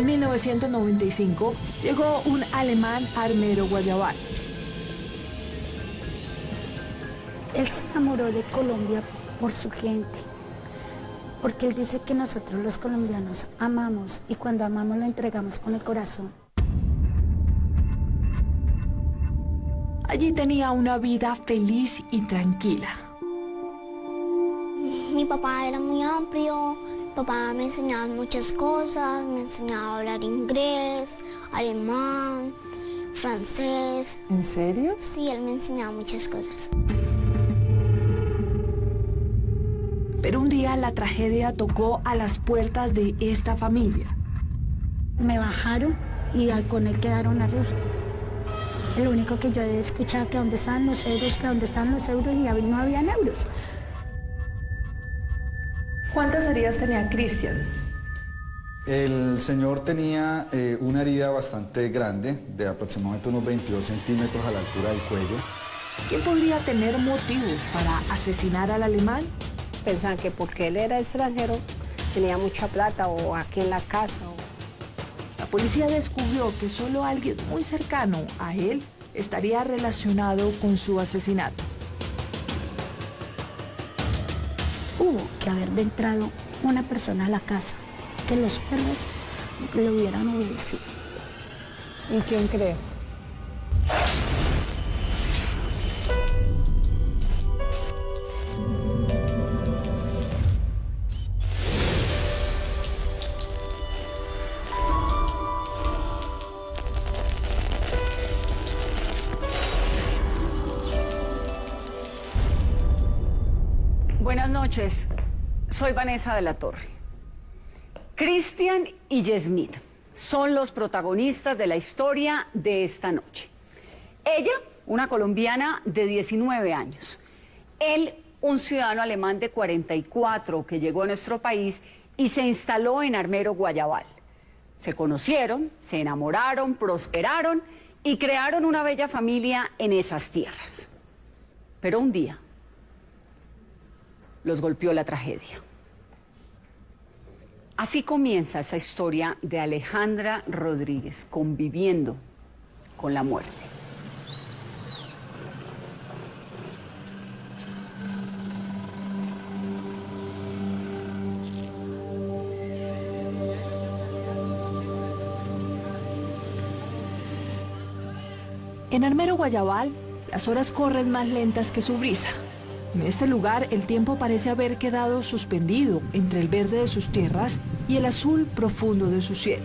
En 1995 llegó un alemán a Armero Guayabal. Él se enamoró de Colombia por su gente, porque él dice que nosotros los colombianos amamos y cuando amamos lo entregamos con el corazón. Allí tenía una vida feliz y tranquila. Mi papá era muy amplio, mi papá me enseñaba muchas cosas, me enseñaba a hablar inglés, alemán, francés. ¿En serio? Sí, él me enseñaba muchas cosas. Pero un día la tragedia tocó a las puertas de esta familia. Me bajaron y con él quedaron arriba. Lo único que yo he escuchado que dónde están los euros, que dónde están los euros y no habían euros. ¿Cuántas heridas tenía Cristian? El señor tenía una herida bastante grande, de aproximadamente unos 22 centímetros a la altura del cuello. ¿Quién podría tener motivos para asesinar al alemán? Pensaban que porque él era extranjero tenía mucha plata o aquí en la casa. La policía descubrió que solo alguien muy cercano a él estaría relacionado con su asesinato. Hubo que haber entrado una persona a la casa, que los perros le hubieran obedecido. ¿Y quién cree? Buenas noches, soy Vanessa de la Torre. Cristian y Yasmín son los protagonistas de la historia de esta noche. Ella, una colombiana de 19 años. Él, un ciudadano alemán de 44 que llegó a nuestro país y se instaló en Armero Guayabal. Se conocieron, se enamoraron, prosperaron y crearon una bella familia en esas tierras. Pero un día los golpeó la tragedia. Así comienza esa historia de Alejandra Rodríguez conviviendo con la muerte. En Armero Guayabal, las horas corren más lentas que su brisa. En este lugar, el tiempo parece haber quedado suspendido entre el verde de sus tierras y el azul profundo de su cielo.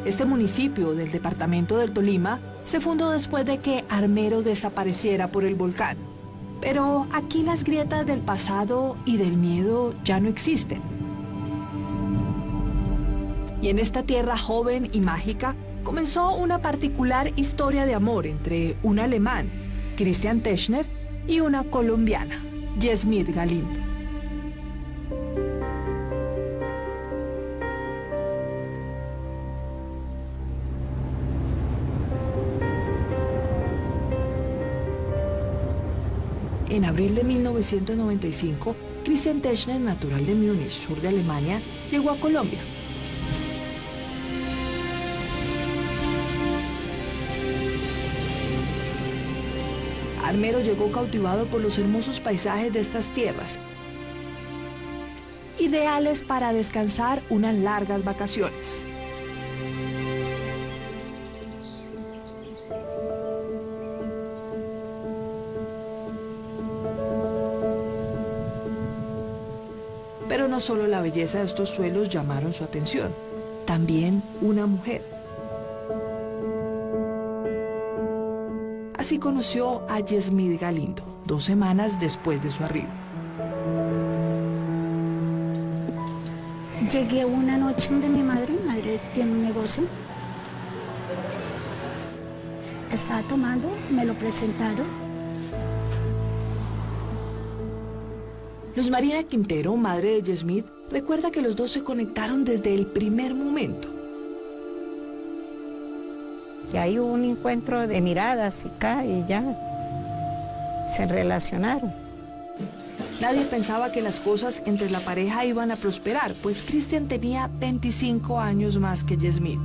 Este municipio del departamento del Tolima se fundó después de que Armero desapareciera por el volcán. Pero aquí las grietas del pasado y del miedo ya no existen. Y en esta tierra joven y mágica, comenzó una particular historia de amor entre un alemán, Christian Techner, y una colombiana, Yasmín Galindo. En abril de 1995, Christian Techner, natural de Múnich, sur de Alemania, llegó a Colombia. Armero llegó cautivado por los hermosos paisajes de estas tierras, ideales para descansar unas largas vacaciones. Pero no solo la belleza de estos suelos llamaron su atención, también una mujer. Así conoció a Yasmín Galindo, 2 semanas después de su arribo. Llegué una noche donde mi madre tiene un negocio. Estaba tomando, me lo presentaron. Luz Marina Quintero, madre de Yasmín, recuerda que los dos se conectaron desde el primer momento. Y ahí hubo un encuentro de miradas y ya se relacionaron. Nadie pensaba que las cosas entre la pareja iban a prosperar, pues Christian tenía 25 años más que Yasmith.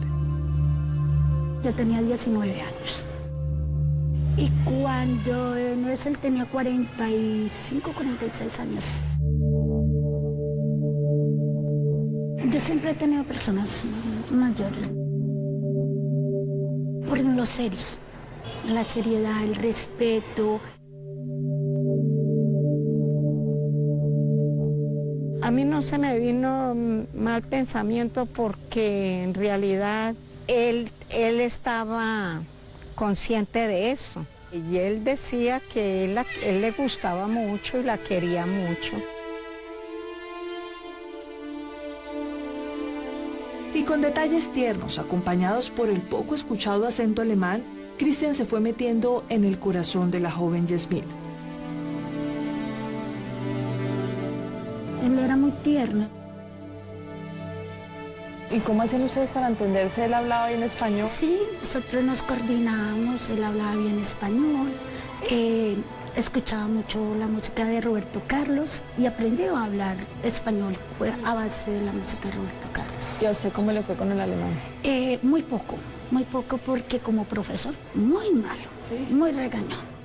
Yo tenía 19 años. Y cuando en eso él tenía 45, 46 años. Yo siempre he tenido personas mayores. Por los serios, la seriedad, el respeto. A mí no se me vino mal pensamiento porque en realidad él estaba consciente de eso. Y él decía que él le gustaba mucho y la quería mucho. Y con detalles tiernos, acompañados por el poco escuchado acento alemán, Christian se fue metiendo en el corazón de la joven Yasmith. Él era muy tierno. ¿Y cómo hacen ustedes para entenderse? ¿Él hablaba bien español? Sí, nosotros nos coordinábamos, él hablaba bien español, escuchaba mucho la música de Roberto Carlos y aprendió a hablar español, fue a base de la música de Roberto Carlos. ¿Y a usted cómo le fue con el alemán? Muy poco porque como profesor, muy malo, ¿sí? Muy regañón.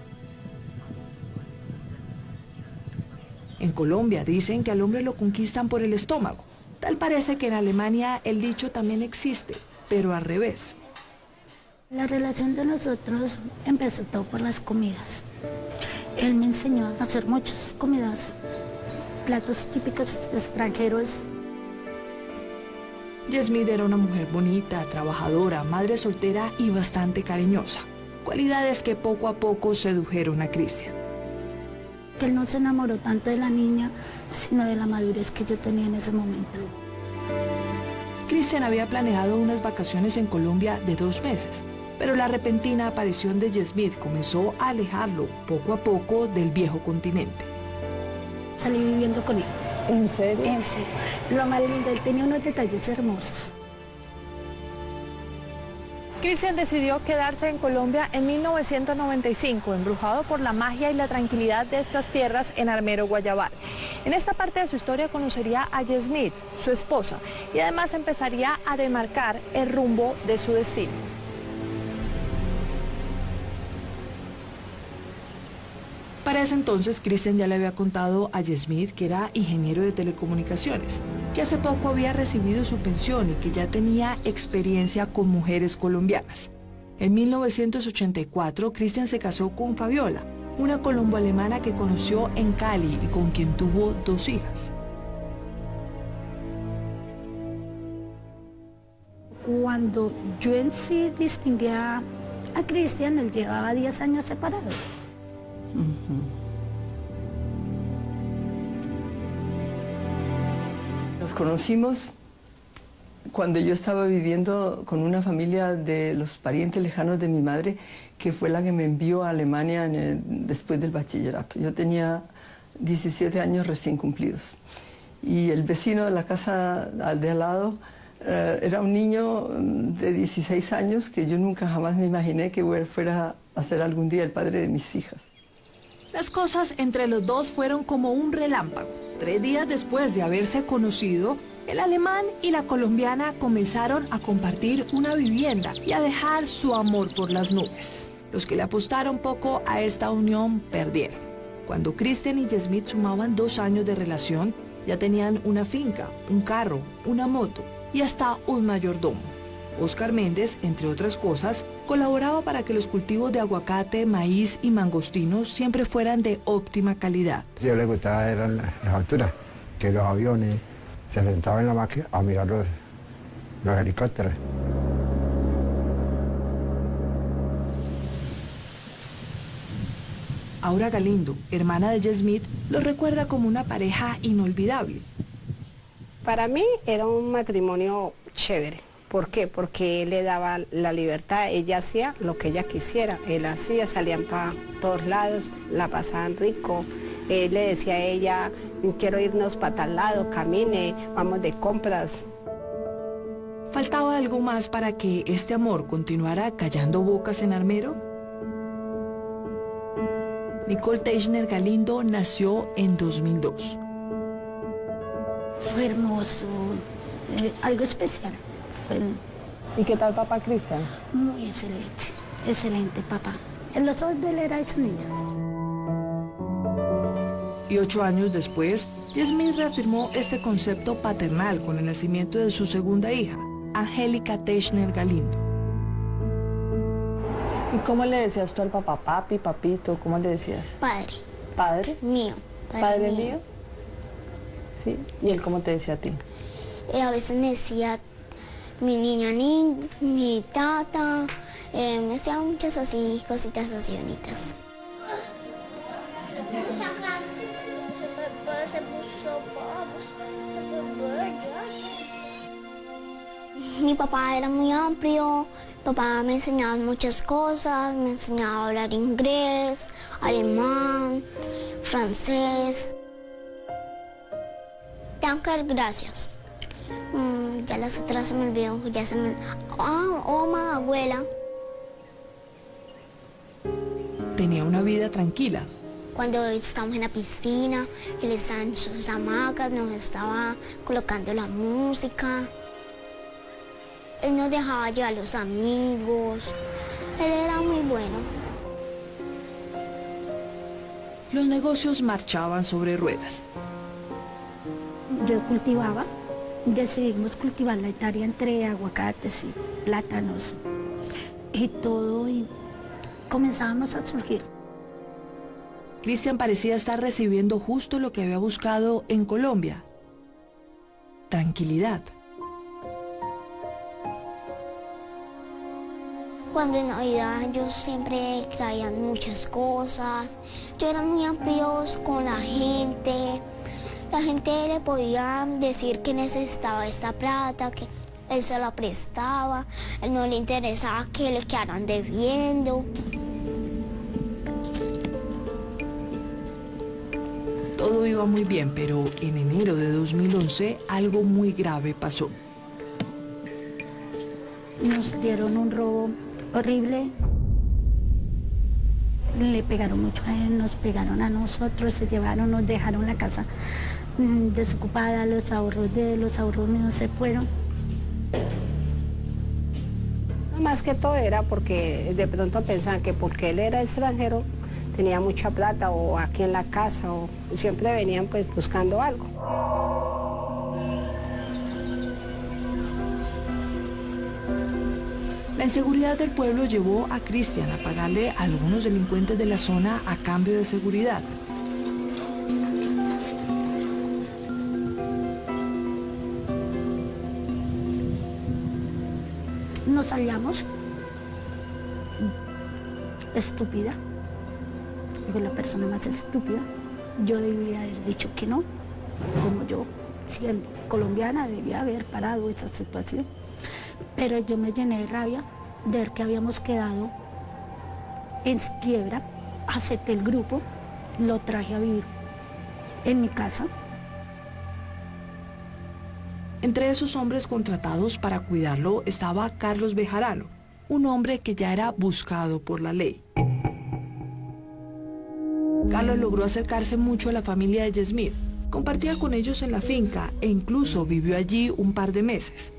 En Colombia dicen que al hombre lo conquistan por el estómago. Tal parece que en Alemania el dicho también existe, pero al revés. La relación de nosotros empezó todo por las comidas. Él me enseñó a hacer muchas comidas, platos típicos extranjeros. Yasmith era una mujer bonita, trabajadora, madre soltera y bastante cariñosa. Cualidades que poco a poco sedujeron a Christian. Que él no se enamoró tanto de la niña, sino de la madurez que yo tenía en ese momento. Christian había planeado unas vacaciones en Colombia de 2 meses, pero la repentina aparición de Yasmith comenzó a alejarlo poco a poco del viejo continente. Salí viviendo con él. ¿En serio? En serio. Lo más lindo, él tenía unos detalles hermosos. Christian decidió quedarse en Colombia en 1995, embrujado por la magia y la tranquilidad de estas tierras en Armero, Guayabal. En esta parte de su historia conocería a Yasmith, su esposa, y además empezaría a demarcar el rumbo de su destino. Para ese entonces, Christian ya le había contado a Yasmith que era ingeniero de telecomunicaciones, que hace poco había recibido su pensión y que ya tenía experiencia con mujeres colombianas. En 1984, Christian se casó con Fabiola, una colombo-alemana que conoció en Cali y con quien tuvo 2 hijas. Cuando yo en sí distinguía a Christian, él llevaba 10 años separado. Nos conocimos cuando yo estaba viviendo con una familia de los parientes lejanos de mi madre, que fue la que me envió a Alemania después del bachillerato. Yo tenía 17 años recién cumplidos. Y el vecino de la casa de al lado era un niño de 16 años que yo nunca jamás me imaginé que fuera a ser algún día el padre de mis hijas. Las cosas entre los dos fueron como un relámpago. 3 días después de haberse conocido, el alemán y la colombiana comenzaron a compartir una vivienda y a dejar su amor por las nubes. Los que le apostaron poco a esta unión perdieron. Cuando Christian y Yasmith sumaban 2 años de relación, ya tenían una finca, un carro, una moto y hasta un mayordomo. Oscar Méndez, entre otras cosas, colaboraba para que los cultivos de aguacate, maíz y mangostinos siempre fueran de óptima calidad. Yo le gustaba eran las alturas, que los aviones se sentaban en la máquina a mirar los helicópteros. Aura Galindo, hermana de Yasmith, lo recuerda como una pareja inolvidable. Para mí era un matrimonio chévere. ¿Por qué? Porque él le daba la libertad, ella hacía lo que ella quisiera, él hacía, salían para todos lados, la pasaban rico, él le decía a ella, quiero irnos para tal lado, camine, vamos de compras. ¿Faltaba algo más para que este amor continuara callando bocas en Armero? Nicole Teichner Galindo nació en 2002. Fue hermoso, algo especial. ¿Y qué tal papá Cristian? Muy excelente, excelente papá. En los ojos de él era esa niña. Y 8 años después, Yasmith reafirmó este concepto paternal con el nacimiento de su segunda hija, Angélica Teichner Galindo. ¿Y cómo le decías tú al papá? Papi, papito, ¿cómo le decías? Padre ¿Padre? mío. ¿Padre mío? Sí. ¿Y él cómo te decía a ti? A veces me decía mi niña, mi tata, me decía muchas así, cositas así bonitas. Mi papá era muy amplio, mi papá me enseñaba muchas cosas, me enseñaba a hablar inglés, alemán, francés. Tengo que dar gracias. Ya las otras se me olvidó, ya se me... Oma, abuela. Tenía una vida tranquila. Cuando estábamos en la piscina, él estaba en sus hamacas, nos estaba colocando la música. Él nos dejaba llevar a los amigos. Él era muy bueno. Los negocios marchaban sobre ruedas. Yo cultivaba, decidimos cultivar la hectárea entre aguacates y plátanos y todo, y comenzábamos a surgir. Cristian parecía estar recibiendo justo lo que había buscado en Colombia: tranquilidad. Cuando en Navidad ellos siempre traían muchas cosas. Yo era muy amplio con la gente. La gente le podía decir que necesitaba esta plata, que él se la prestaba. A él no le interesaba que le quedaran debiendo. Todo iba muy bien, pero en enero de 2011 algo muy grave pasó. Nos dieron un robo horrible. Le pegaron mucho a él, nos pegaron a nosotros, se llevaron, nos dejaron la casa desocupada, los ahorros míos se fueron. Más que todo era porque de pronto pensaban que porque él era extranjero tenía mucha plata, o aquí en la casa, o siempre venían pues buscando algo. La inseguridad del pueblo llevó a Cristian a pagarle a algunos delincuentes de la zona a cambio de seguridad. Nos hallamos estúpida, fue la persona más estúpida. Yo debía haber dicho que no, como yo, siendo colombiana, debía haber parado esa situación. Pero yo me llené de rabia de ver que habíamos quedado en quiebra. Acepté el grupo, lo traje a vivir en mi casa. Entre esos hombres contratados para cuidarlo estaba Carlos Bejarano, un hombre que ya era buscado por la ley. Carlos logró acercarse mucho a la familia de Yasmith, compartía con ellos en la finca e incluso vivió allí un par de meses.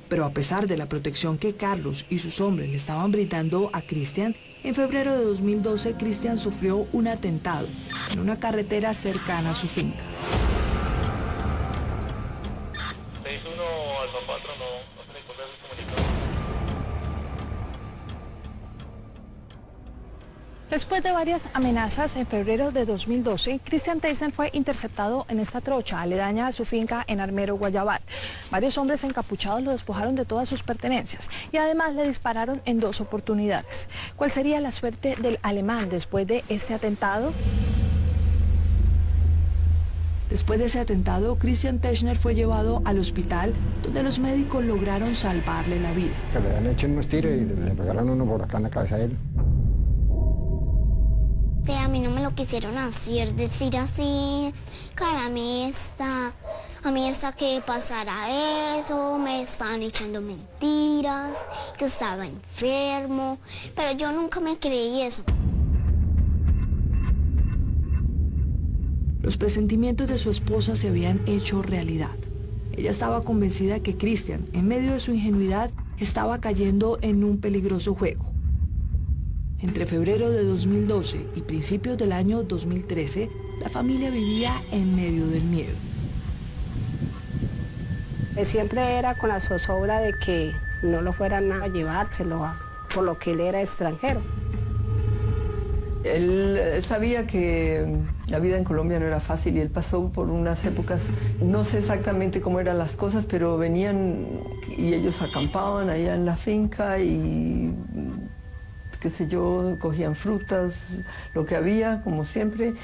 Pero a pesar de la protección que Carlos y sus hombres le estaban brindando a Cristian, en febrero de 2012 Cristian sufrió un atentado en una carretera cercana a su finca. 61 Alfa 4, no se le encuentra comunicado. Después de varias amenazas, en febrero de 2012, Cristian Teichner fue interceptado en esta trocha, aledaña a su finca en Armero, Guayabal. Varios hombres encapuchados lo despojaron de todas sus pertenencias y además le dispararon en 2 oportunidades. ¿Cuál sería la suerte del alemán después de este atentado? Después de ese atentado, Cristian Teichner fue llevado al hospital, donde los médicos lograron salvarle la vida. Que le han hecho unos tiros y le pegaron uno por acá en la cabeza a él. A mí no me lo quisieron hacer, decir así, cara mesta, A mí hasta que pasara eso, me estaban echando mentiras, que estaba enfermo, pero yo nunca me creí eso. Los presentimientos de su esposa se habían hecho realidad. Ella estaba convencida que Cristian, en medio de su ingenuidad, estaba cayendo en un peligroso juego. Entre febrero de 2012 y principios del año 2013, la familia vivía en medio del miedo. Siempre era con la zozobra de que no lo fueran a llevárselo, por lo que él era extranjero. Él sabía que la vida en Colombia no era fácil y él pasó por unas épocas, no sé exactamente cómo eran las cosas, pero venían y ellos acampaban allá en la finca y, qué sé yo, cogían frutas, lo que había, como siempre.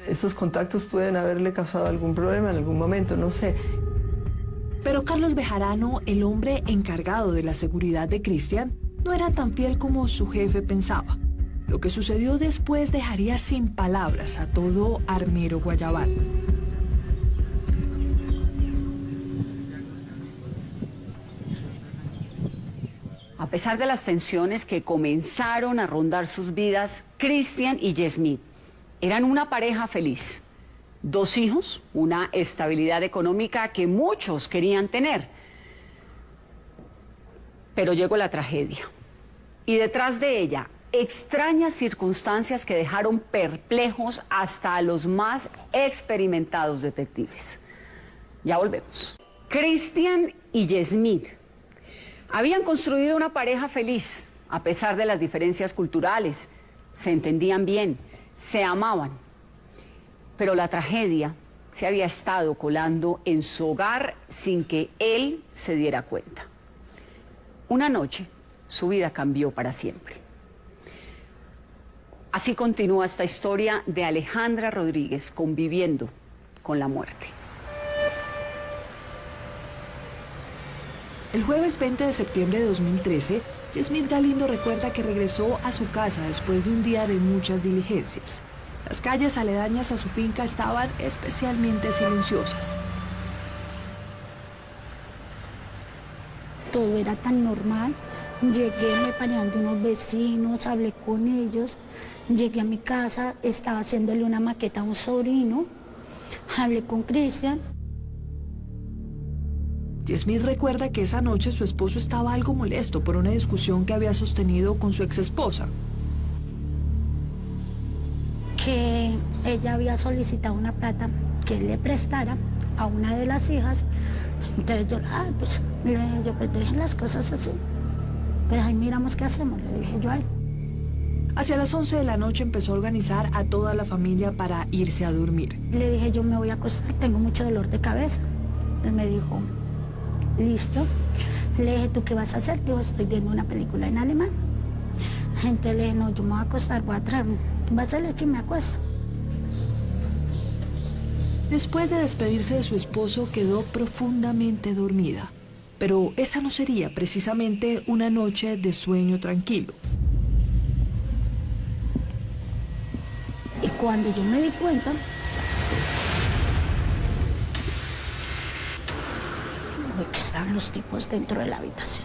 Esos contactos pueden haberle causado algún problema en algún momento, no sé. Pero Carlos Bejarano, el hombre encargado de la seguridad de Cristian, no era tan fiel como su jefe pensaba. Lo que sucedió después dejaría sin palabras a todo Armero Guayabal. A pesar de las tensiones que comenzaron a rondar sus vidas, Cristian y Yasmith eran una pareja feliz. 2 hijos, una estabilidad económica que muchos querían tener. Pero llegó la tragedia. Y detrás de ella, extrañas circunstancias que dejaron perplejos hasta a los más experimentados detectives. Ya volvemos. Cristian y Yasmith habían construido una pareja feliz, a pesar de las diferencias culturales. Se entendían bien, se amaban. Pero la tragedia se había estado colando en su hogar sin que él se diera cuenta. Una noche, su vida cambió para siempre. Así continúa esta historia de Alejandra Rodríguez conviviendo con la muerte. El jueves 20 de septiembre de 2013, Yasmith Galindo recuerda que regresó a su casa después de un día de muchas diligencias. Las calles aledañas a su finca estaban especialmente silenciosas. Todo era tan normal. Llegué, me paré ante unos vecinos, hablé con ellos. Llegué a mi casa, estaba haciéndole una maqueta a un sobrino. Hablé con Cristian. Yasmith recuerda que esa noche su esposo estaba algo molesto por una discusión que había sostenido con su exesposa. Que ella había solicitado una plata que él le prestara a una de las hijas. Entonces yo, pues dejen las cosas así. Pues ahí miramos qué hacemos, le dije yo a él. Hacia las 11 de la noche empezó a organizar a toda la familia para irse a dormir. Le dije, yo me voy a acostar, tengo mucho dolor de cabeza. Él me dijo, listo. Le dije, ¿tú qué vas a hacer? Yo estoy viendo una película en alemán. Entonces le dije, no, yo me voy a acostar, voy a traer un vaso de leche y me acuesto. Después de despedirse de su esposo, quedó profundamente dormida. Pero esa no sería precisamente una noche de sueño tranquilo. Y cuando yo me di cuenta, de que estaban los tipos dentro de la habitación.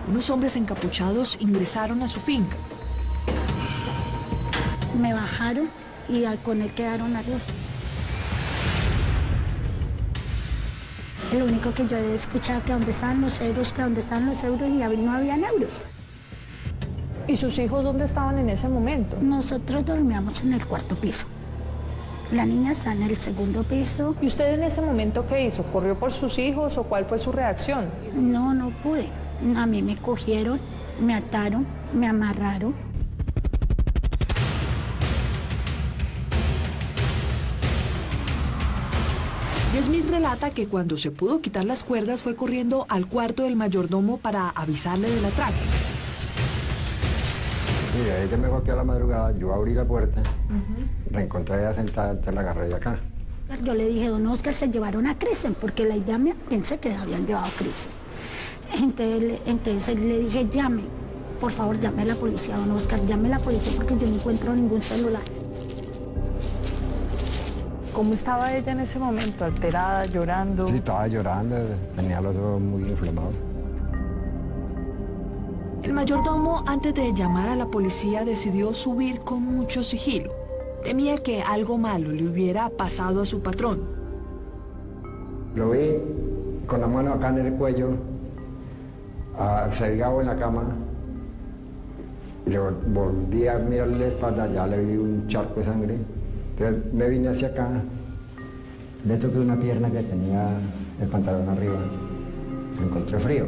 Unos hombres encapuchados ingresaron a su finca. Me bajaron y con él quedaron arriba. Lo único que yo he escuchado que dónde estaban los euros, que dónde estaban los euros, y no habían euros. ¿Y sus hijos dónde estaban en ese momento? Nosotros dormíamos en el 4º piso. La niña está en el 2º piso. ¿Y usted en ese momento qué hizo? ¿Corrió por sus hijos o cuál fue su reacción? No pude. A mí me cogieron, me ataron, me amarraron. Yasmith relata que cuando se pudo quitar las cuerdas fue corriendo al cuarto del mayordomo para avisarle del atraco. Mira, ella me golpeó a la madrugada, yo abrí la puerta, la encontré ella sentada, entonces la agarré de acá. Yo le dije, don Oscar, se llevaron a Cristian, porque la idea me pensé que habían llevado a Cristian. Entonces le dije, llame, por favor, llame a la policía, don Oscar, llame a la policía porque yo no encuentro ningún celular. ¿Cómo estaba ella en ese momento? ¿Alterada, llorando? Sí, estaba llorando, tenía los ojos muy inflamados. El mayordomo, antes de llamar a la policía, decidió subir con mucho sigilo. Temía que algo malo le hubiera pasado a su patrón. Lo vi con la mano acá en el cuello, sedado en la cama, y le volví a mirarle la espalda, ya le vi un charco de sangre. Entonces me vine hacia acá, le toqué una pierna que tenía el pantalón arriba, me encontré frío.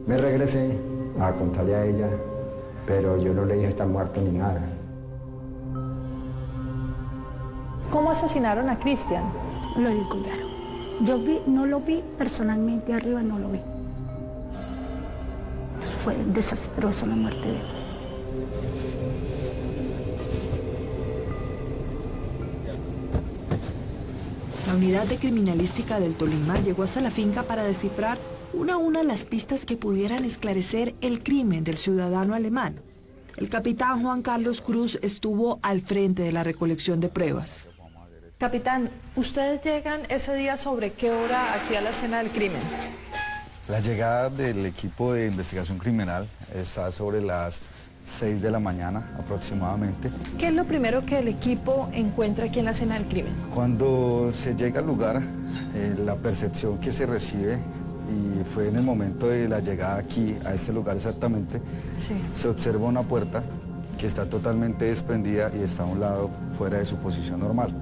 Me regresé a contarle a ella, pero yo no le dije está muerto ni nada. ¿Cómo asesinaron a Cristian? Lo descuidaron. No lo vi personalmente arriba, no lo vi. Entonces fue desastrosa la muerte de él. La unidad de criminalística del Tolima llegó hasta la finca para descifrar una a una las pistas que pudieran esclarecer el crimen del ciudadano alemán. El capitán Juan Carlos Cruz estuvo al frente de la recolección de pruebas. Capitán, ¿ustedes llegan ese día sobre qué hora aquí a la escena del crimen? La llegada del equipo de investigación criminal está sobre las 6 de la mañana aproximadamente. ¿Qué es lo primero que el equipo encuentra aquí en la escena del crimen? Cuando se llega al lugar, la percepción que se recibe, y fue en el momento de la llegada aquí, a este lugar exactamente, sí, se observa una puerta que está totalmente desprendida y está a un lado fuera de su posición normal.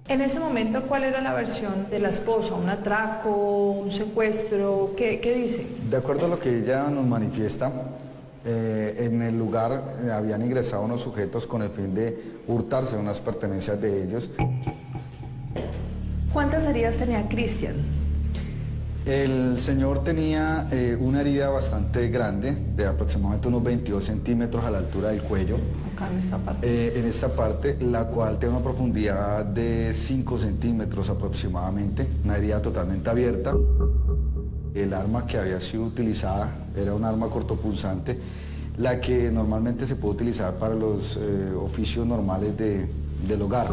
En ese momento, ¿cuál era la versión de la esposa? ¿Un atraco, un secuestro? ¿Qué dice? De acuerdo a lo que ella nos manifiesta, en el lugar habían ingresado unos sujetos con el fin de hurtarse unas pertenencias de ellos. ¿Cuántas heridas tenía Cristian? El señor tenía una herida bastante grande, de aproximadamente unos 22 centímetros a la altura del cuello. Acá en esta parte. En esta parte, la cual tiene una profundidad de 5 centímetros aproximadamente, una herida totalmente abierta. El arma que había sido utilizada era un arma cortopunzante, la que normalmente se puede utilizar para los oficios normales del hogar.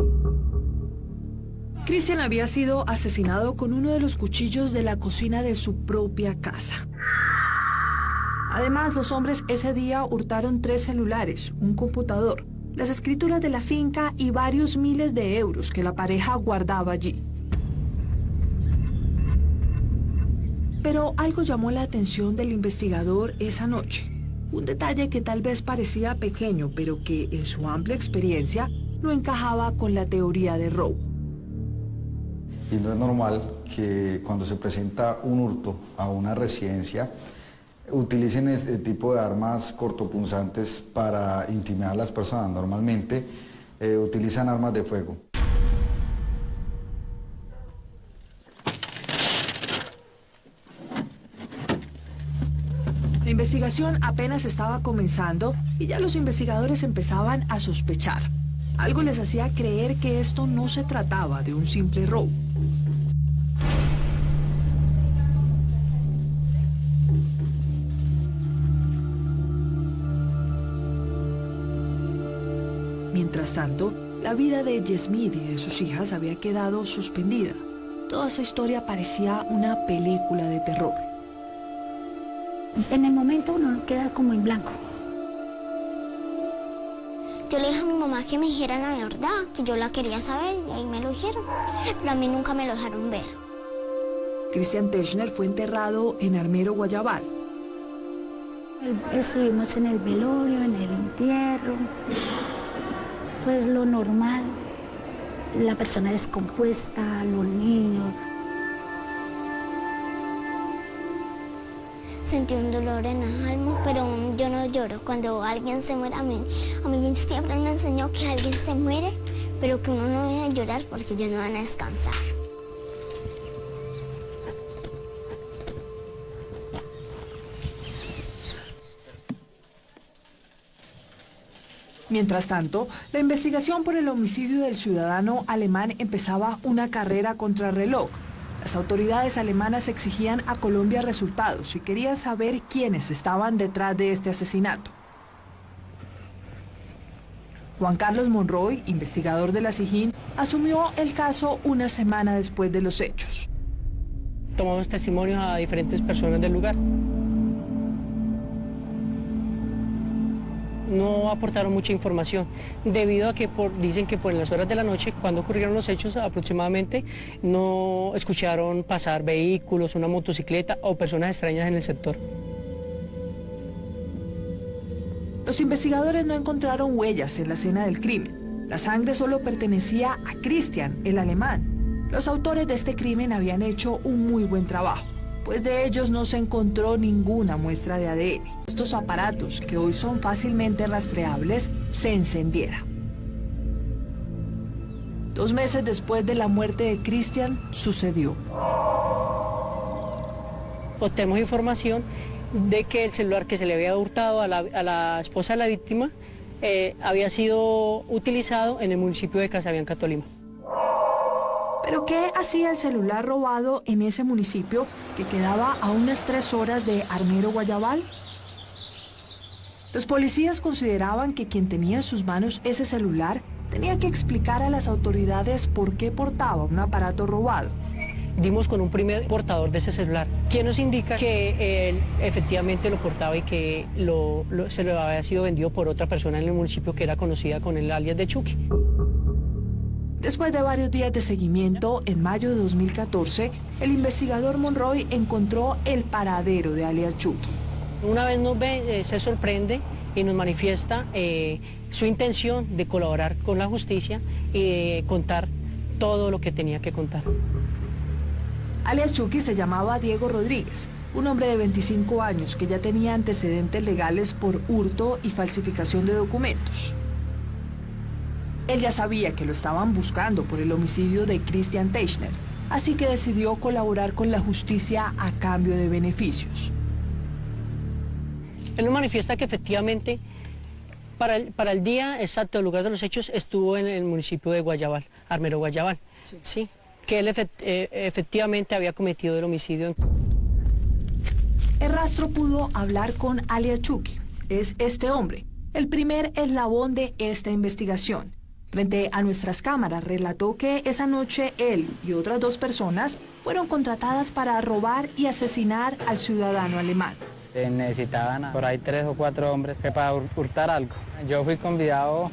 Cristian había sido asesinado con uno de los cuchillos de la cocina de su propia casa. Además, los hombres ese día hurtaron 3 celulares, un computador, las escrituras de la finca y varios miles de euros que la pareja guardaba allí. Pero algo llamó la atención del investigador esa noche. Un detalle que tal vez parecía pequeño, pero que en su amplia experiencia no encajaba con la teoría de robo. Y no es normal que cuando se presenta un hurto a una residencia utilicen este tipo de armas cortopunzantes para intimidar a las personas. Normalmente utilizan armas de fuego. La investigación apenas estaba comenzando y ya los investigadores empezaban a sospechar. Algo les hacía creer que esto no se trataba de un simple robo. Mientras tanto, la vida de Yasmid y de sus hijas había quedado suspendida. Toda esa historia parecía una película de terror. En el momento uno queda como en blanco. Yo le dije a mi mamá que me dijera la verdad, que yo la quería saber, y ahí me lo dijeron. Pero a mí nunca me lo dejaron ver. Cristian Techner fue enterrado en Armero, Guayabal. Estuvimos en el velorio, en el entierro. Pues lo normal, la persona descompuesta, los niños. Sentí un dolor en las almas, pero yo no lloro. Cuando alguien se muere, a mí siempre me enseñó que alguien se muere, pero que uno no debe llorar porque ellos no van a descansar. Mientras tanto, la investigación por el homicidio del ciudadano alemán empezaba una carrera contrarreloj. Las autoridades alemanas exigían a Colombia resultados y querían saber quiénes estaban detrás de este asesinato. Juan Carlos Monroy, investigador de la SIJIN, asumió el caso una semana después de los hechos. Tomamos testimonios a diferentes personas del lugar. No aportaron mucha información, debido a que dicen que por las horas de la noche, cuando ocurrieron los hechos aproximadamente, no escucharon pasar vehículos, una motocicleta o personas extrañas en el sector. Los investigadores no encontraron huellas en la escena del crimen. La sangre solo pertenecía a Christian, el alemán. Los autores de este crimen habían hecho un muy buen trabajo, pues de ellos no se encontró ninguna muestra de ADN. Estos aparatos, que hoy son fácilmente rastreables, se encendieran. 2 meses después de la muerte de Christian, sucedió. Obtenemos información de que el celular que se le había hurtado a la esposa de la víctima había sido utilizado en el municipio de Casabianca, Tolima. ¿Pero qué hacía el celular robado en ese municipio que quedaba a unas 3 horas de Armero Guayabal? Los policías consideraban que quien tenía en sus manos ese celular tenía que explicar a las autoridades por qué portaba un aparato robado. Dimos con un primer portador de ese celular, quien nos indica que él efectivamente lo portaba y que se lo había sido vendido por otra persona en el municipio que era conocida con el alias de Chucky. Después de varios días de seguimiento, en mayo de 2014, el investigador Monroy encontró el paradero de alias Chucky. Una vez nos ve, se sorprende y nos manifiesta su intención de colaborar con la justicia y de contar todo lo que tenía que contar. Alias Chucky se llamaba Diego Rodríguez, un hombre de 25 años que ya tenía antecedentes legales por hurto y falsificación de documentos. Él ya sabía que lo estaban buscando por el homicidio de Christian Teichner, así que decidió colaborar con la justicia a cambio de beneficios. Él nos manifiesta que efectivamente para el día exacto del lugar de los hechos estuvo en el municipio de Guayabal, Armero Guayabal, sí, que él efectivamente había cometido el homicidio. El rastro pudo hablar con alias Chucky. Es este hombre, el primer eslabón de esta investigación. Frente a nuestras cámaras relató que esa noche él y otras 2 personas fueron contratadas para robar y asesinar al ciudadano alemán. Necesitaban por ahí 3 o 4 hombres para hurtar algo. Yo fui convidado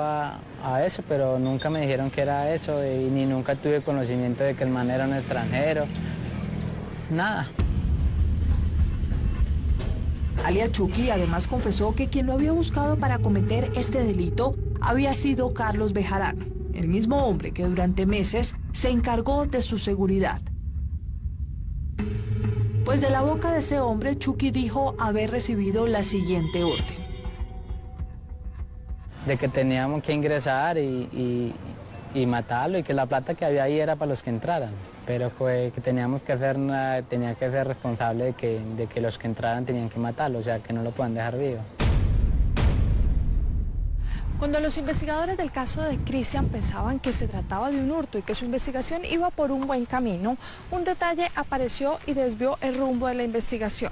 a eso, pero nunca me dijeron que era eso y ni nunca tuve conocimiento de que el man era un extranjero. Nada. Alias Chucky además confesó que quien lo había buscado para cometer este delito había sido Carlos Bejarano, el mismo hombre que durante meses se encargó de su seguridad. Pues de la boca de ese hombre, Chucky dijo haber recibido la siguiente orden. De que teníamos que ingresar y matarlo y que la plata que había ahí era para los que entraran. Pero fue que tenía que ser responsable de que los que entraran tenían que matarlo, o sea, que no lo puedan dejar vivo. Cuando los investigadores del caso de Christian pensaban que se trataba de un hurto y que su investigación iba por un buen camino, un detalle apareció y desvió el rumbo de la investigación.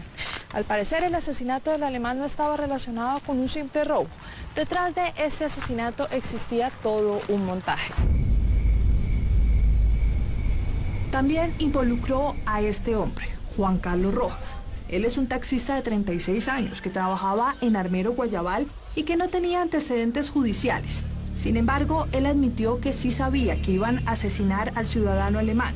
Al parecer, el asesinato del alemán no estaba relacionado con un simple robo. Detrás de este asesinato existía todo un montaje. También involucró a este hombre, Juan Carlos Rojas. Él es un taxista de 36 años que trabajaba en Armero Guayabal y que no tenía antecedentes judiciales. Sin embargo, él admitió que sí sabía que iban a asesinar al ciudadano alemán,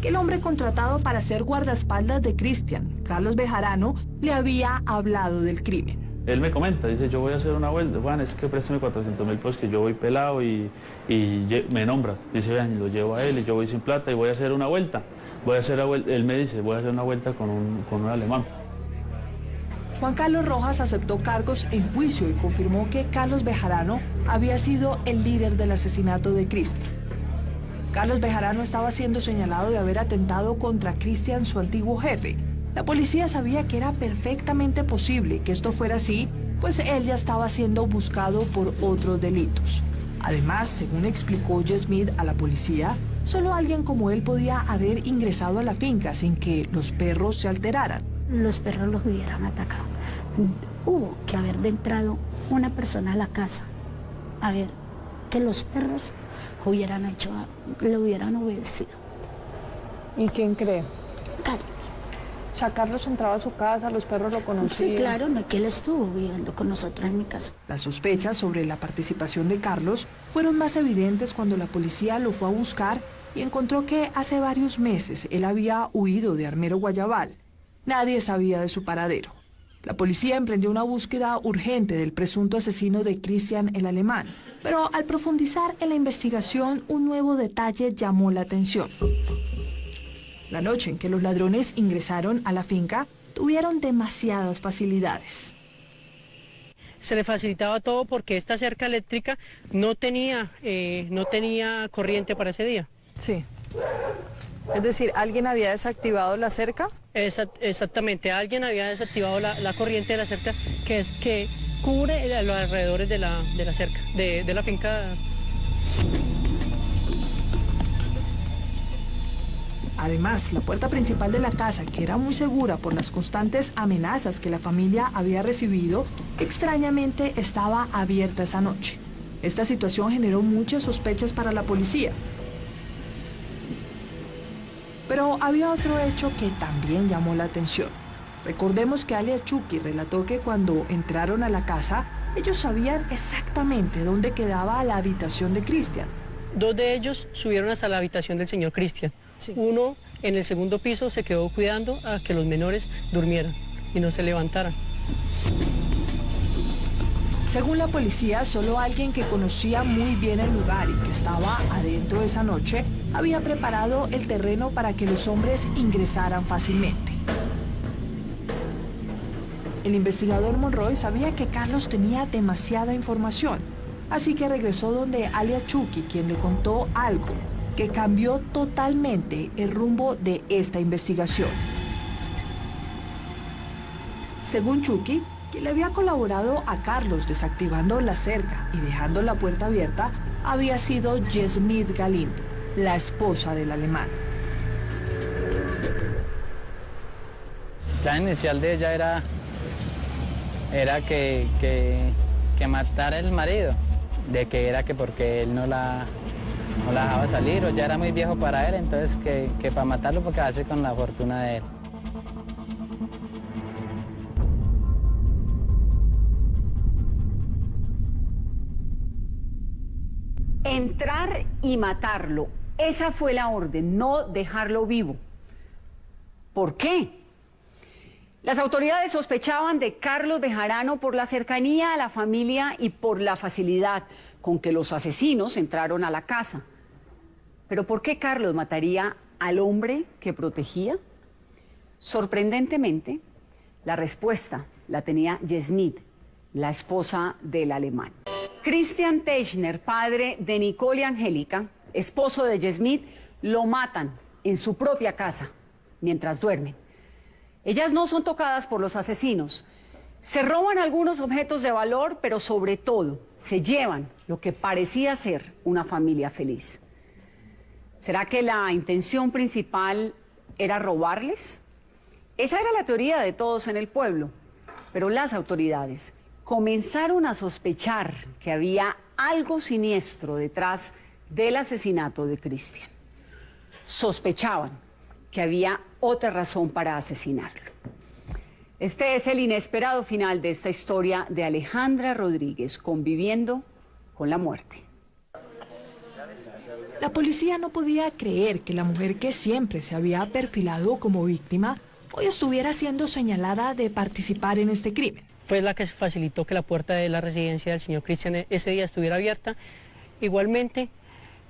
que el hombre contratado para ser guardaespaldas de Christian, Carlos Bejarano, le había hablado del crimen. Él me comenta, dice, yo voy a hacer una vuelta, Juan, es que préstame 400.000 pesos que yo voy pelado y me nombra. Dice, vean, lo llevo a él y yo voy sin plata y voy a hacer una vuelta. Él me dice, voy a hacer una vuelta con un alemán. Juan Carlos Rojas aceptó cargos en juicio y confirmó que Carlos Bejarano había sido el líder del asesinato de Christian. Carlos Bejarano estaba siendo señalado de haber atentado contra Christian, su antiguo jefe. La policía sabía que era perfectamente posible que esto fuera así, pues él ya estaba siendo buscado por otros delitos. Además, según explicó Smith a la policía, solo alguien como él podía haber ingresado a la finca sin que los perros se alteraran. Los perros los hubieran atacado. Hubo que haber entrado una persona a la casa, a ver, que los perros le hubieran obedecido. ¿Y quién cree? Carlos. O sea, Carlos entraba a su casa, los perros lo conocían. Sí, claro, no, que él estuvo viviendo con nosotros en mi casa. Las sospechas sobre la participación de Carlos fueron más evidentes cuando la policía lo fue a buscar y encontró que hace varios meses él había huido de Armero Guayabal. Nadie sabía de su paradero. La policía emprendió una búsqueda urgente del presunto asesino de Cristian el Alemán, pero al profundizar en la investigación, un nuevo detalle llamó la atención. La noche en que los ladrones ingresaron a la finca, tuvieron demasiadas facilidades. Se le facilitaba todo porque esta cerca eléctrica no tenía corriente para ese día. Sí. Es decir, ¿alguien había desactivado la cerca? Exactamente, alguien había desactivado la corriente de la cerca que cubre los alrededores de la cerca, de la finca. Además, la puerta principal de la casa, que era muy segura por las constantes amenazas que la familia había recibido, extrañamente estaba abierta esa noche. Esta situación generó muchas sospechas para la policía. Pero había otro hecho que también llamó la atención. Recordemos que alias Chucky relató que cuando entraron a la casa, ellos sabían exactamente dónde quedaba la habitación de Cristian. 2 de ellos subieron hasta la habitación del señor Cristian. Sí. Uno en el segundo piso se quedó cuidando a que los menores durmieran y no se levantaran. Según la policía, solo alguien que conocía muy bien el lugar y que estaba adentro esa noche había preparado el terreno para que los hombres ingresaran fácilmente. El investigador Monroy sabía que Carlos tenía demasiada información, así que regresó donde alias Chucky, quien le contó algo que cambió totalmente el rumbo de esta investigación. Según Chucky, quien le había colaborado a Carlos desactivando la cerca y dejando la puerta abierta, había sido Yasmith Galindo, la esposa del alemán. El plan inicial de ella era que matara al marido, de que era que porque él no la dejaba salir o ya era muy viejo para él, entonces que para matarlo porque hace con la fortuna de él. Entrar y matarlo, esa fue la orden, no dejarlo vivo. ¿Por qué? Las autoridades sospechaban de Carlos Bejarano por la cercanía a la familia y por la facilidad con que los asesinos entraron a la casa. ¿Pero por qué Carlos mataría al hombre que protegía? Sorprendentemente, la respuesta la tenía Yasmith, la esposa del alemán. Christian Techner, padre de Nicole y Angélica, esposo de Yasmith, lo matan en su propia casa mientras duermen. Ellas no son tocadas por los asesinos. Se roban algunos objetos de valor, pero sobre todo se llevan lo que parecía ser una familia feliz. ¿Será que la intención principal era robarles? Esa era la teoría de todos en el pueblo, pero las autoridades comenzaron a sospechar que había algo siniestro detrás del asesinato de Cristian. Sospechaban que había otra razón para asesinarlo. Este es el inesperado final de esta historia de Alejandra Rodríguez conviviendo con la muerte. La policía no podía creer que la mujer que siempre se había perfilado como víctima hoy estuviera siendo señalada de participar en este crimen. Fue la que facilitó que la puerta de la residencia del señor Cristian ese día estuviera abierta. Igualmente,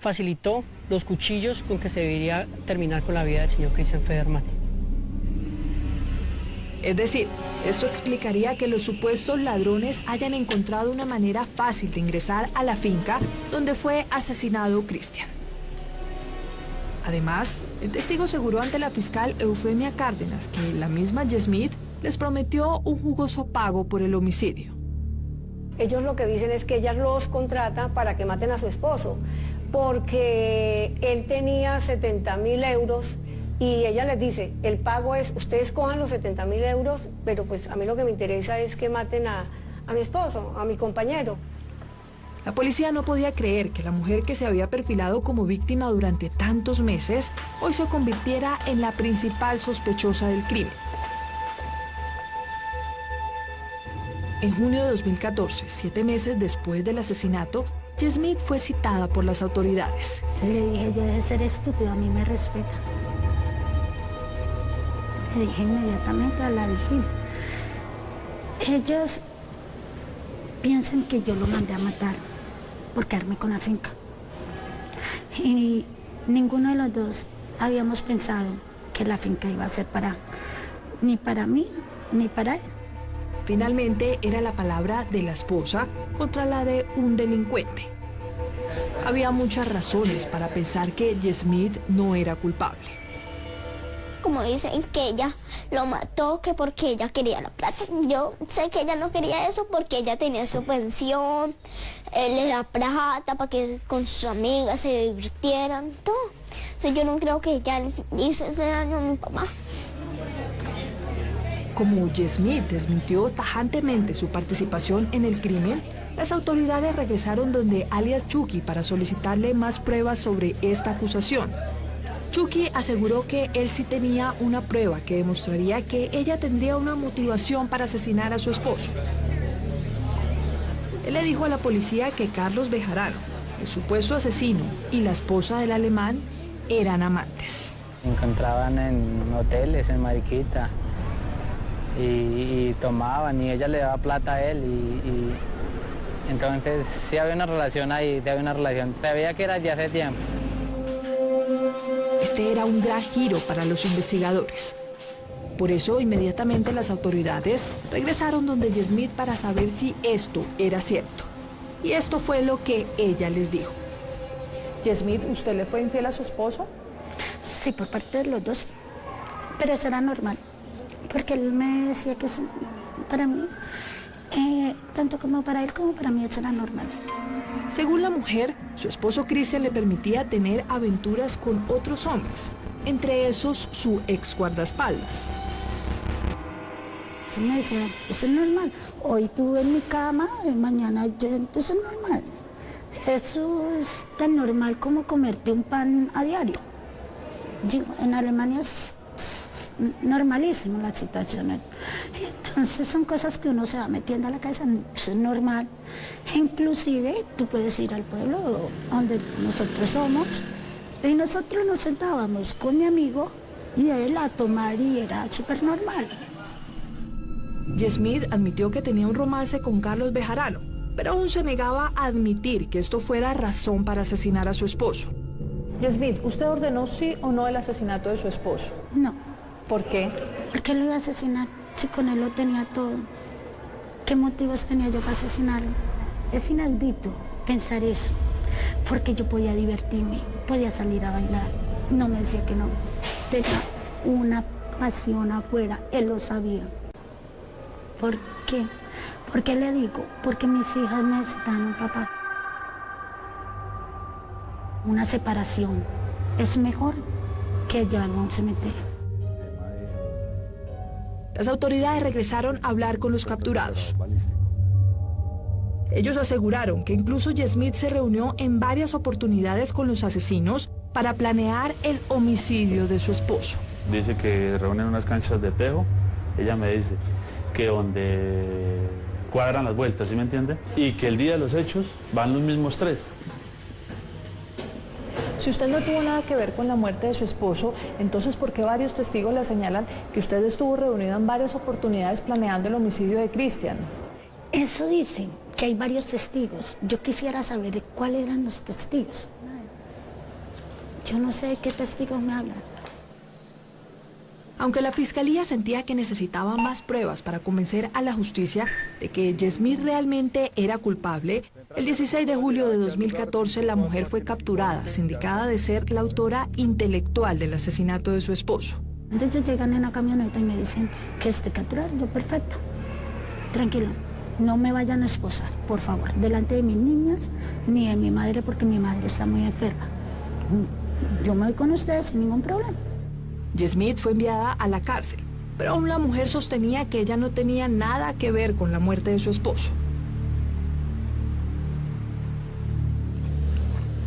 facilitó los cuchillos con que se debería terminar con la vida del señor Cristian Federman. Es decir, esto explicaría que los supuestos ladrones hayan encontrado una manera fácil de ingresar a la finca donde fue asesinado Cristian. Además, el testigo aseguró ante la fiscal Eufemia Cárdenas que la misma Yasmith les prometió un jugoso pago por el homicidio. Ellos lo que dicen es que ella los contrata para que maten a su esposo, porque él tenía 70.000 euros y ella les dice, el pago es, ustedes cojan los 70.000 euros, pero pues a mí lo que me interesa es que maten a mi esposo, a mi compañero. La policía no podía creer que la mujer que se había perfilado como víctima durante tantos meses hoy se convirtiera en la principal sospechosa del crimen. En junio de 2014, 7 meses después del asesinato, Yasmith fue citada por las autoridades. Le dije, yo de ser estúpido, a mí me respeta. Le dije inmediatamente a la vigil. Ellos piensan que yo lo mandé a matar por quedarme con la finca. Y ninguno de los dos habíamos pensado que la finca iba a ser ni para mí, ni para él. Finalmente era la palabra de la esposa contra la de un delincuente. Había muchas razones para pensar que Yasmith no era culpable. Como dicen que ella lo mató, que porque ella quería la plata. Yo sé que ella no quería eso porque ella tenía su pensión, él le da plata para que con sus amigas se divirtieran, todo. Entonces yo no creo que ella le hizo ese daño a mi papá. Como Yasmith desmintió tajantemente su participación en el crimen, las autoridades regresaron donde alias Chucky para solicitarle más pruebas sobre esta acusación. Chucky aseguró que él sí tenía una prueba que demostraría que ella tendría una motivación para asesinar a su esposo. Él le dijo a la policía que Carlos Bejarano, el supuesto asesino, y la esposa del alemán eran amantes. Se encontraban en hoteles, en Mariquita, y tomaban, y ella le daba plata a él, y entonces sí había una relación ahí, se veía que era ya hace tiempo. Este era un gran giro para los investigadores. Por eso, inmediatamente las autoridades regresaron donde Yasmith para saber si esto era cierto. Y esto fue lo que ella les dijo. Yasmith, ¿usted le fue infiel a su esposo? Sí, por parte de los dos. Pero eso era normal. Porque él me decía que para mí, tanto como para él como para mí, eso era normal. Según la mujer, su esposo Cristian le permitía tener aventuras con otros hombres, entre esos su ex guardaespaldas. Se me decía, eso es normal. Hoy tú en mi cama, mañana yo, eso es normal. Eso es tan normal como comerte un pan a diario. Digo, en Alemania es normalísimo la situación. Entonces son cosas que uno se va metiendo a la cabeza, es normal. Inclusive tú puedes ir al pueblo donde nosotros somos y nosotros nos sentábamos con mi amigo y él a tomar y era súper normal. Yasmith admitió que tenía un romance con Carlos Bejarano, pero aún se negaba a admitir que esto fuera razón para asesinar a su esposo. Yasmith, ¿usted ordenó sí o no el asesinato de su esposo? No. ¿Por qué? Porque lo iba a asesinar, si con él lo tenía todo. ¿Qué motivos tenía yo para asesinarlo? Es inaudito pensar eso, porque yo podía divertirme, podía salir a bailar. No me decía que no. Tenía una pasión afuera, él lo sabía. ¿Por qué? ¿Por qué le digo? Porque mis hijas necesitan un papá. Una separación es mejor que llevarlo a un cementerio. Las autoridades regresaron a hablar con los capturados. Ellos aseguraron que incluso Yasmith se reunió en varias oportunidades con los asesinos para planear el homicidio de su esposo. Dice que reúnen unas canchas de tejo. Ella me dice que donde cuadran las vueltas, ¿sí me entiende? Y que el día de los hechos van los mismos tres. Si usted no tuvo nada que ver con la muerte de su esposo, entonces ¿por qué varios testigos le señalan que usted estuvo reunido en varias oportunidades planeando el homicidio de Cristian? Eso dicen, que hay varios testigos. Yo quisiera saber cuáles eran los testigos. Yo no sé de qué testigos me hablan. Aunque la fiscalía sentía que necesitaba más pruebas para convencer a la justicia de que Yasmith realmente era culpable, el 16 de julio de 2014 la mujer fue capturada, sindicada de ser la autora intelectual del asesinato de su esposo. Ellos llegan en una camioneta y me dicen que esté capturado. Yo, perfecto, tranquilo, no me vayan a esposar, por favor, delante de mis niñas ni de mi madre, porque mi madre está muy enferma. Yo me voy con ustedes sin ningún problema. Yasmith fue enviada a la cárcel, pero aún la mujer sostenía que ella no tenía nada que ver con la muerte de su esposo.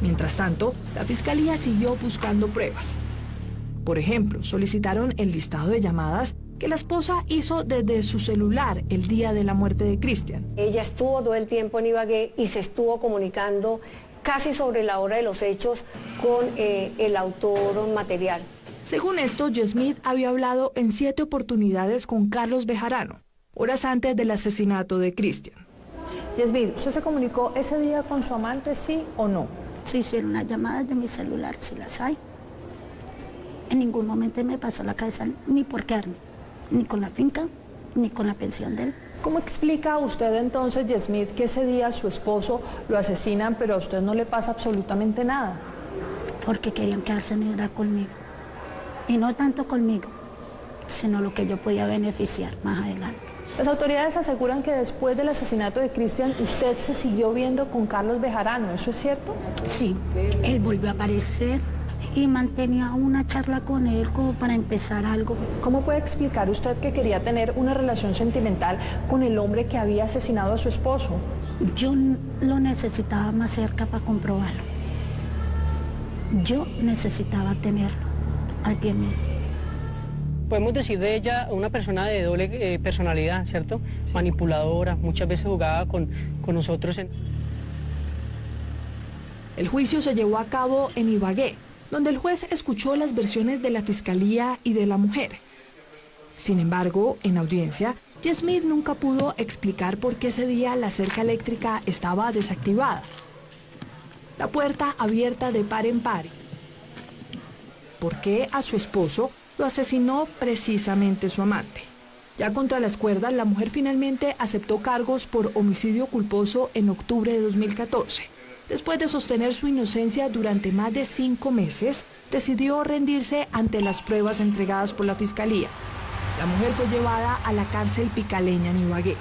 Mientras tanto, la fiscalía siguió buscando pruebas. Por ejemplo, solicitaron el listado de llamadas que la esposa hizo desde su celular el día de la muerte de Cristian. Ella estuvo todo el tiempo en Ibagué y se estuvo comunicando casi sobre la hora de los hechos con el autor material. Según esto, Yesmith había hablado en 7 oportunidades con Carlos Bejarano, horas antes del asesinato de Cristian. Yesmith, ¿usted se comunicó ese día con su amante, sí o no? Se hicieron las llamadas de mi celular, si las hay. En ningún momento me pasó la cabeza ni por quedarme, ni con la finca, ni con la pensión de él. ¿Cómo explica usted entonces, Yesmith, que ese día su esposo lo asesinan, pero a usted no le pasa absolutamente nada? Porque querían quedarse negra conmigo. Y no tanto conmigo, sino lo que yo podía beneficiar más adelante. Las autoridades aseguran que después del asesinato de Cristian, usted se siguió viendo con Carlos Bejarano, ¿eso es cierto? Sí, él volvió a aparecer y mantenía una charla con él como para empezar algo. ¿Cómo puede explicar usted que quería tener una relación sentimental con el hombre que había asesinado a su esposo? Yo lo necesitaba más cerca para comprobarlo. Yo necesitaba tenerlo al pie mío. Podemos decir de ella una persona de doble personalidad, ¿cierto? Manipuladora, muchas veces jugaba con nosotros. El juicio se llevó a cabo en Ibagué, donde el juez escuchó las versiones de la fiscalía y de la mujer. Sin embargo, en audiencia, Yesmith nunca pudo explicar por qué ese día la cerca eléctrica estaba desactivada. La puerta abierta de par en par. ¿Por qué a su esposo lo asesinó precisamente su amante? Ya contra las cuerdas, la mujer finalmente aceptó cargos por homicidio culposo en octubre de 2014. Después de sostener su inocencia durante más de 5 meses, decidió rendirse ante las pruebas entregadas por la fiscalía. La mujer fue llevada a la cárcel picaleña en Ibagué.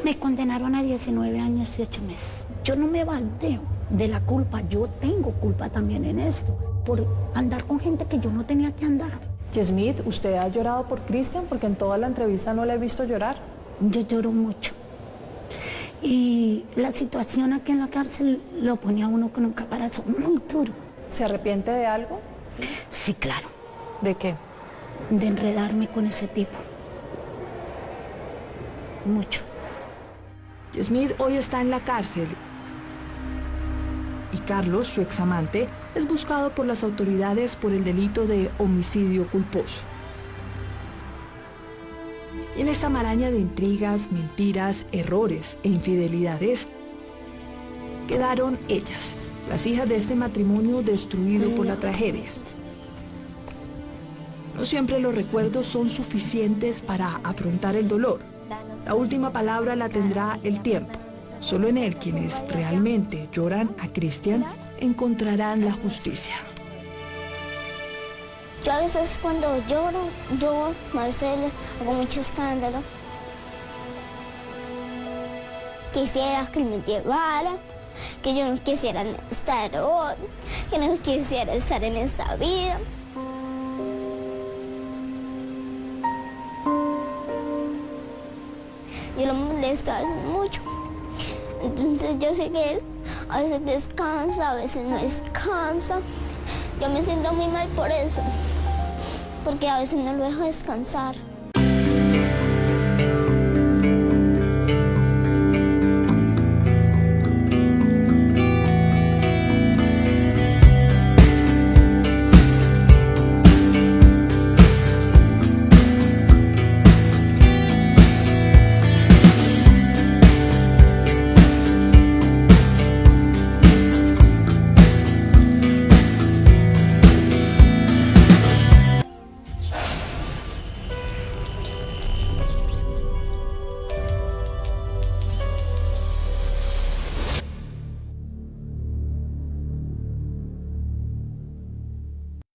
Me condenaron a 19 años y 8 meses. Yo no me baldeo de la culpa, yo tengo culpa también en esto, por andar con gente que yo no tenía que andar. Yesmith, ¿usted ha llorado por Cristian? Porque en toda la entrevista no la he visto llorar. Yo lloro mucho. Y la situación aquí en la cárcel lo ponía a uno con un caparazón muy duro. ¿Se arrepiente de algo? Sí, claro. ¿De qué? De enredarme con ese tipo. Mucho. Yesmith hoy está en la cárcel y Carlos, su examante, es buscado por las autoridades por el delito de homicidio culposo. Y en esta maraña de intrigas, mentiras, errores e infidelidades, quedaron ellas, las hijas de este matrimonio destruido por la tragedia. No siempre los recuerdos son suficientes para afrontar el dolor. La última palabra la tendrá el tiempo. Solo en él quienes realmente lloran a Cristian encontrarán la justicia. Yo a veces cuando lloro, a veces hago mucho escándalo. Quisiera que me llevara, que yo no quisiera estar hoy, que no quisiera estar en esta vida. Yo lo molesto a veces mucho. Entonces yo sé que él a veces descansa, a veces no descansa. Yo me siento muy mal por eso, porque a veces no lo dejo descansar.